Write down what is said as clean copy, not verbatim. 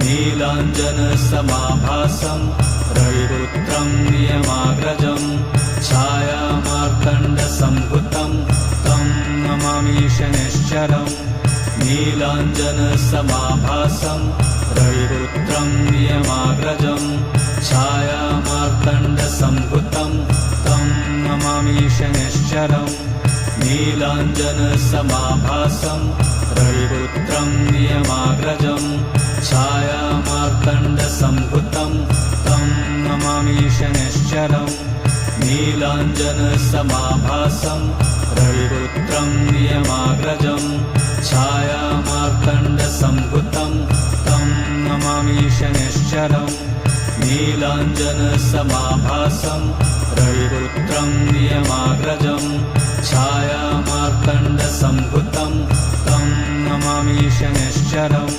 नीलाञ्जनसमाभासं रविपुत्रं नियमाग्रजं छायामार्तण्डसम्भुतं तं नमामि शनैश्चरम् नीलाञ्जनसमाभासं रविपुत्रं नियमाग्रजं छायामार्तण्डसम्भुतं तं नमामि शनैश्चरम् नीलाञ्जनसमाभासं रविपुत्रं नियमाग्रजं छायामार्तण्डसम्भुतं तं नमामि शनैश्चरम् नीलाञ्जनसमाभासं रविपुत्रं नियमाग्रजं छायामार्तण्डसम्भुतं तं नमामि शनैश्चरम् नीलाञ्जनसमाभासं रविपुत्रं नियमाग्रजं छायामार्तण्डसम्भुतं तं नमामि शनैश्चरम्